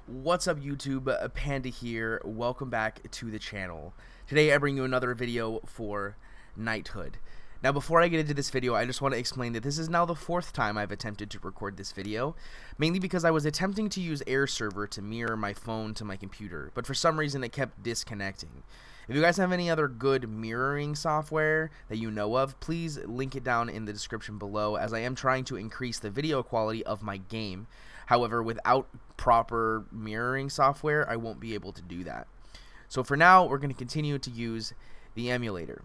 What's up YouTube, Panda here, welcome back to the channel. Today I bring you another video for Knighthood. Now before I get into this video, I just want to explain that this is now the fourth time I've attempted to record this video, mainly because I was attempting to use Air Server to mirror my phone to my computer, but for some reason it kept disconnecting. If you guys have any other good mirroring software that you know of, please link it down in the description below, as I am trying to increase the video quality of my game. However, without proper mirroring software, I won't be able to do that. So for now, we're going to continue to use the emulator.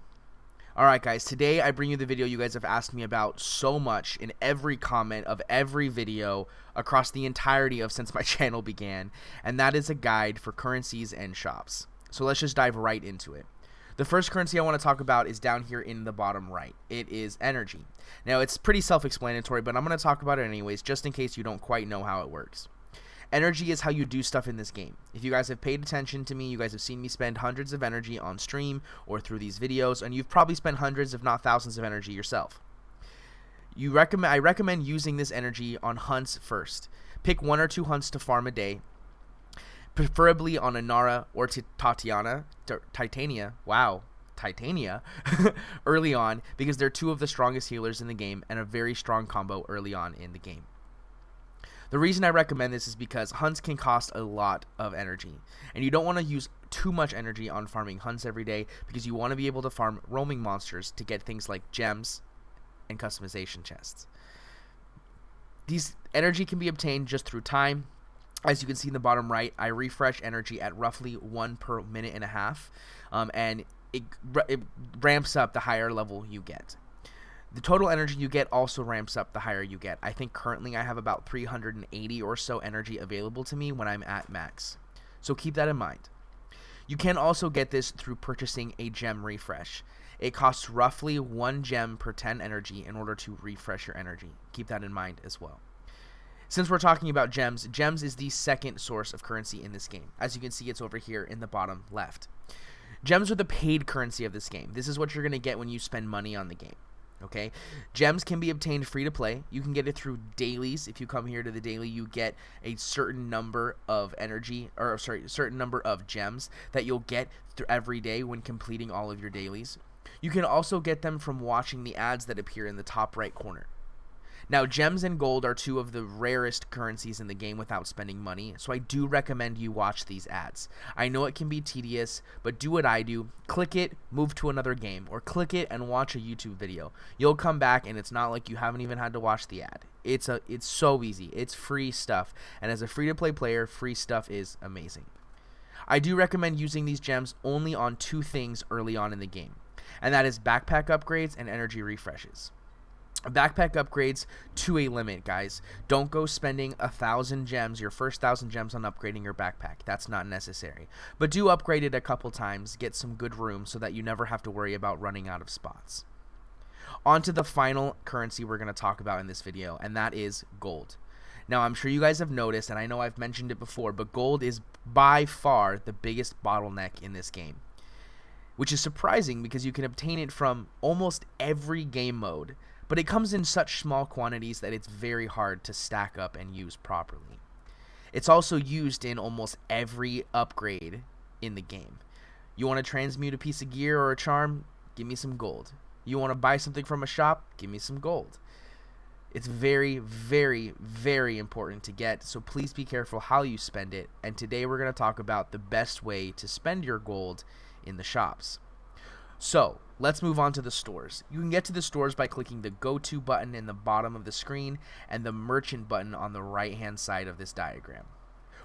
Alright guys, today I bring you the video you guys have asked me about so much in every comment of every video across the entirety of since my channel began, and that is a guide for currencies and shops. So let's just dive right into it. The first currency I want to talk about is down here in the bottom right. It is energy. Now it's pretty self-explanatory, but I'm going to talk about it anyways, just in case you don't quite know how it works. Energy is how you do stuff in this game. If you guys have paid attention to me, you guys have seen me spend hundreds of energy on stream or through these videos, and you've probably spent hundreds if not thousands of energy yourself. I recommend using this energy on hunts first. Pick 1 or 2 hunts to farm a day, preferably on Inara or Titania, early on, because they're 2 of the strongest healers in the game and a very strong combo early on in the game. The reason I recommend this is because hunts can cost a lot of energy, and you don't want to use too much energy on farming hunts every day, because you want to be able to farm roaming monsters to get things like gems and customization chests. These energy can be obtained just through time. As you can see in the bottom right, I refresh energy at roughly 1 per minute and a half, and it ramps up the higher level you get. The total energy you get also ramps up the higher you get. I think currently I have about 380 or so energy available to me when I'm at max. So keep that in mind. You can also get this through purchasing a gem refresh. It costs roughly 1 gem per 10 energy in order to refresh your energy. Keep that in mind as well. Since we're talking about gems, gems is the second source of currency in this game. As you can see, it's over here in the bottom left. Gems are the paid currency of this game. This is what you're going to get when you spend money on the game. Okay, gems can be obtained free to play. You can get it through dailies. If you come here to the daily, you get a certain number of certain number of gems that you'll get every day when completing all of your dailies. You can also get them from watching the ads that appear in the top right corner. Now, gems and gold are 2 of the rarest currencies in the game without spending money, so I do recommend you watch these ads. I know it can be tedious, but do what I do. Click it, move to another game, or click it and watch a YouTube video. You'll come back and it's not like you haven't even had to watch the ad. It's so easy. It's free stuff, and as a free-to-play player, free stuff is amazing. I do recommend using these gems only on 2 things early on in the game, and that is backpack upgrades and energy refreshes. Backpack upgrades to a limit, guys. Don't go spending 1,000 gems, your first 1,000 gems, on upgrading your backpack. That's not necessary. But do upgrade it a couple times, get some good room so that you never have to worry about running out of spots. On to the final currency we're going to talk about in this video, and that is gold. Now, I'm sure you guys have noticed, and I know I've mentioned it before, but gold is by far the biggest bottleneck in this game, which is surprising because you can obtain it from almost every game mode. But it comes in such small quantities that it's very hard to stack up and use properly. It's also used in almost every upgrade in the game. You want to transmute a piece of gear or a charm? Give me some gold. You want to buy something from a shop? Give me some gold. It's very, very, very important to get, so please be careful how you spend it. And today we're going to talk about the best way to spend your gold in the shops. So, let's move on to the stores. You can get to the stores by clicking the Go To button in the bottom of the screen and the Merchant button on the right-hand side of this diagram.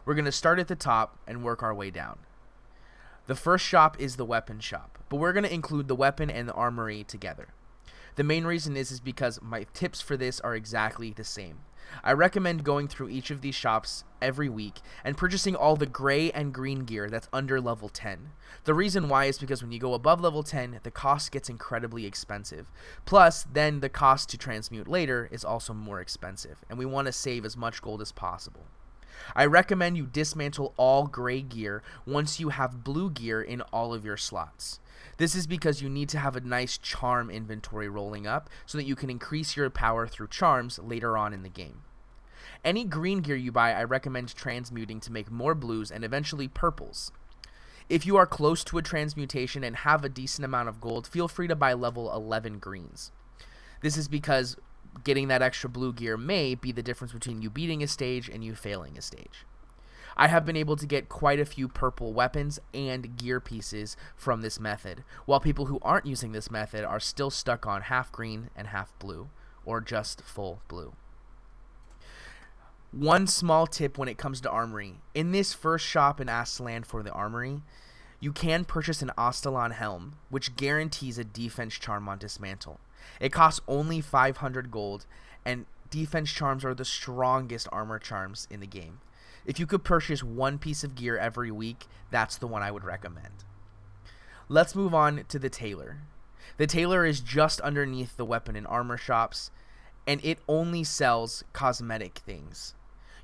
We're going to start at the top and work our way down. The first shop is the weapon shop, but we're going to include the weapon and the armory together. The main reason is because my tips for this are exactly the same. I recommend going through each of these shops every week and purchasing all the gray and green gear that's under level 10. The reason why is because when you go above level 10, the cost gets incredibly expensive. Plus, then the cost to transmute later is also more expensive, and we want to save as much gold as possible. I recommend you dismantle all gray gear once you have blue gear in all of your slots. This is because you need to have a nice charm inventory rolling up so that you can increase your power through charms later on in the game. Any green gear you buy, I recommend transmuting to make more blues and eventually purples. If you are close to a transmutation and have a decent amount of gold, feel free to buy level 11 greens. This is because getting that extra blue gear may be the difference between you beating a stage and you failing a stage. I have been able to get quite a few purple weapons and gear pieces from this method, while people who aren't using this method are still stuck on half green and half blue, or just full blue. One small tip when it comes to armory. In this first shop in Astaland for the armory, you can purchase an Astalon Helm, which guarantees a defense charm on dismantle. It costs only 500 gold, and defense charms are the strongest armor charms in the game. If you could purchase one piece of gear every week, that's the one I would recommend. Let's move on to the Tailor. The Tailor is just underneath the weapon and armor shops, and it only sells cosmetic things.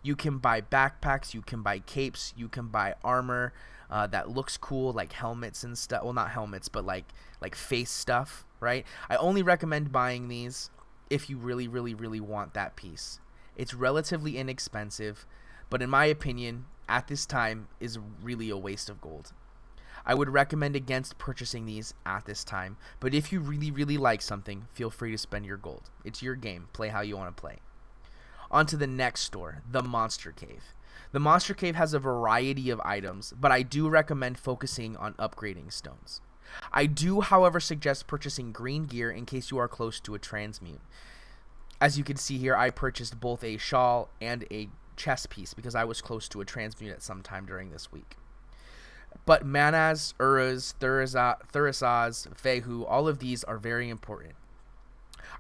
You can buy backpacks, you can buy capes, you can buy armor that looks cool, like helmets and stuff. Well, not helmets, but like face stuff, right? I only recommend buying these if you really, really, really want that piece. It's relatively inexpensive, but in my opinion, at this time, is really a waste of gold. I would recommend against purchasing these at this time, but if you really, really like something, feel free to spend your gold. It's your game. Play how you want to play. On to the next store, the Monster Cave. The Monster Cave has a variety of items, but I do recommend focusing on upgrading stones. I do, however, suggest purchasing green gear in case you are close to a transmute. As you can see here, I purchased both a shawl and a chest piece because I was close to a transmute at some time during this week. But Manas, Uras, Thurisaz, Fehu, all of these are very important.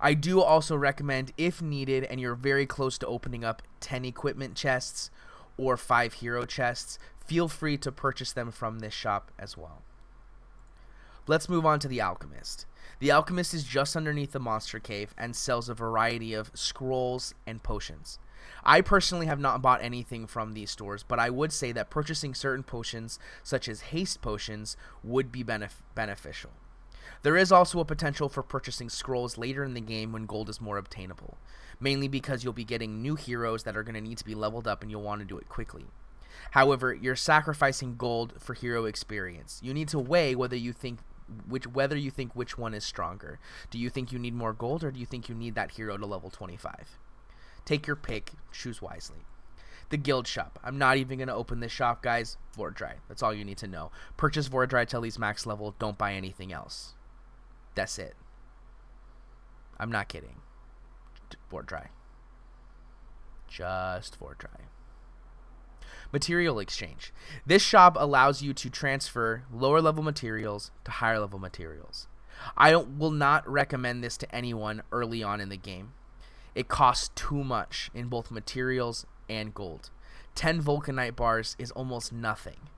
I do also recommend, if needed and you're very close to opening up 10 equipment chests or 5 hero chests, feel free to purchase them from this shop as well. Let's move on to the Alchemist. The Alchemist is just underneath the Monster Cave and sells a variety of scrolls and potions. I personally have not bought anything from these stores, but I would say that purchasing certain potions, such as haste potions, would be beneficial. There is also a potential for purchasing scrolls later in the game when gold is more obtainable, mainly because you'll be getting new heroes that are going to need to be leveled up and you'll want to do it quickly. However, you're sacrificing gold for hero experience. You need to weigh whether you think which one is stronger. Do you think you need more gold, or do you think you need that hero to level 25? Take your pick, choose wisely. The guild shop. I'm not even going to open this shop, guys. Vordry. That's all you need to know. Purchase Vordry till he's max level. Don't buy anything else. That's it. I'm not kidding. Vordry. Just Vordry. Material exchange. This shop allows you to transfer lower level materials to higher level materials. I will not recommend this to anyone early on in the game. It costs too much in both materials and gold. 10 Vulcanite bars is almost nothing.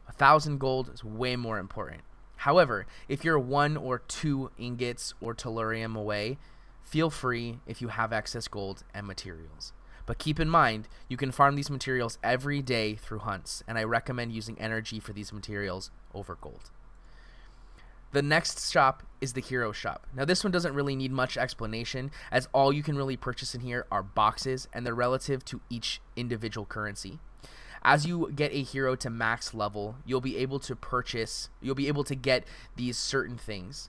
1,000 gold is way more important. However, if you're 1 or 2 ingots or tellurium away, feel free if you have excess gold and materials. But keep in mind, you can farm these materials every day through hunts, and I recommend using energy for these materials over gold. The next shop is the hero shop. Now this one doesn't really need much explanation, as all you can really purchase in here are boxes, and they're relative to each individual currency. As you get a hero to max level, you'll be able to get these certain things.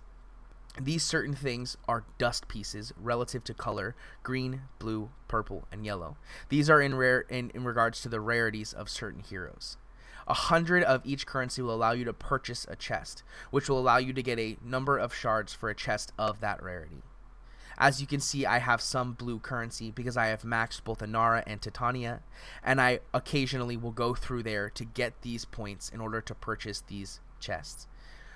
These certain things are dust pieces relative to color: green, blue, purple, and yellow. These are in regards to the rarities of certain heroes. 100 of each currency will allow you to purchase a chest, which will allow you to get a number of shards for a chest of that rarity. As you can see, I have some blue currency because I have maxed both Inara and Titania, and I occasionally will go through there to get these points in order to purchase these chests.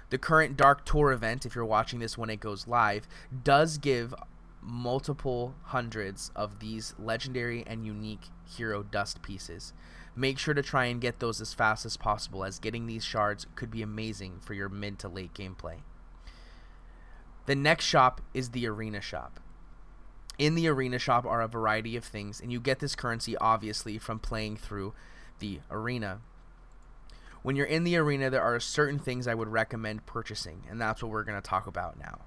The current Dark Tour event, if you're watching this when it goes live, does give multiple hundreds of these legendary and unique hero dust pieces. Make sure to try and get those as fast as possible, as getting these shards could be amazing for your mid to late gameplay. The next shop is the arena shop. In the arena shop are a variety of things, and you get this currency obviously from playing through the arena. When you're in the arena, there are certain things I would recommend purchasing, and that's what we're going to talk about now.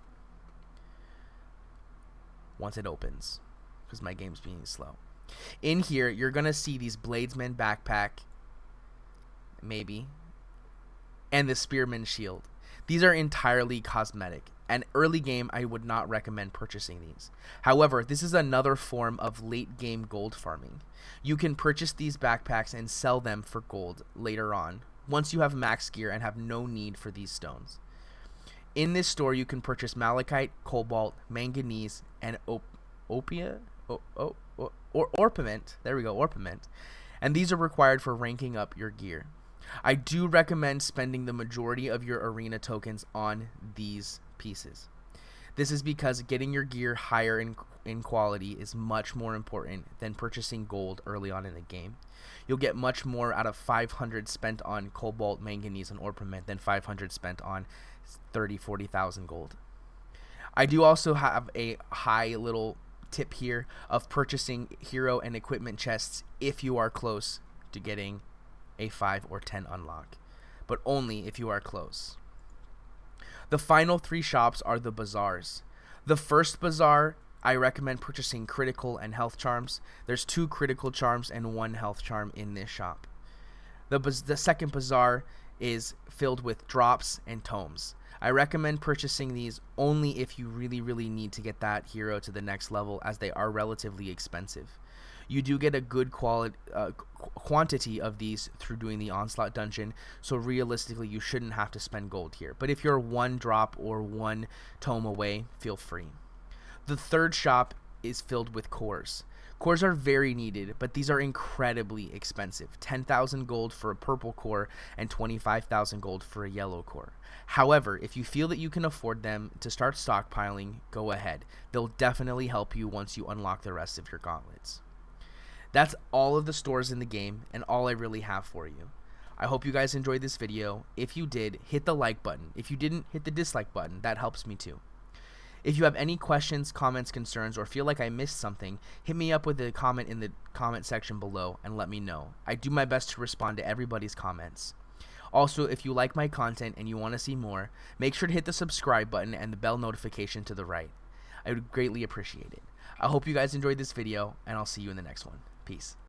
Once it opens, because my game's being slow. In here, you're going to see these Bladesman backpack, maybe, and the Spearman shield. These are entirely cosmetic, and early game I would not recommend purchasing these. However, this is another form of late game gold farming. You can purchase these backpacks and sell them for gold later on, once you have max gear and have no need for these stones. In this store, you can purchase malachite, cobalt, manganese, and orpiment. There we go, orpiment. And these are required for ranking up your gear. I do recommend spending the majority of your arena tokens on these pieces. This is because getting your gear higher in quality is much more important than purchasing gold early on in the game. You'll get much more out of 500 spent on cobalt, manganese, and orpiment than 500 spent on 40,000 gold. I do also have a high little tip here of purchasing hero and equipment chests if you are close to getting a 5 or 10 unlock, but only if you are close. The final 3 shops are the Bazaars. The first Bazaar, I recommend purchasing critical and health charms. There's 2 critical charms and 1 health charm in this shop. The second Bazaar is filled with drops and tomes. I recommend purchasing these only if you really need to get that hero to the next level, as they are relatively expensive. You do get a good quantity of these through doing the Onslaught dungeon, so realistically you shouldn't have to spend gold here. But if you're 1 drop or 1 tome away, feel free. The third shop is filled with cores. Cores are very needed, but these are incredibly expensive. 10,000 gold for a purple core and 25,000 gold for a yellow core. However, if you feel that you can afford them to start stockpiling, go ahead. They'll definitely help you once you unlock the rest of your gauntlets. That's all of the stores in the game and all I really have for you. I hope you guys enjoyed this video. If you did, hit the like button. If you didn't, hit the dislike button. That helps me too. If you have any questions, comments, concerns, or feel like I missed something, hit me up with a comment in the comment section below and let me know. I do my best to respond to everybody's comments. Also, if you like my content and you want to see more, make sure to hit the subscribe button and the bell notification to the right. I would greatly appreciate it. I hope you guys enjoyed this video, and I'll see you in the next one. Peace.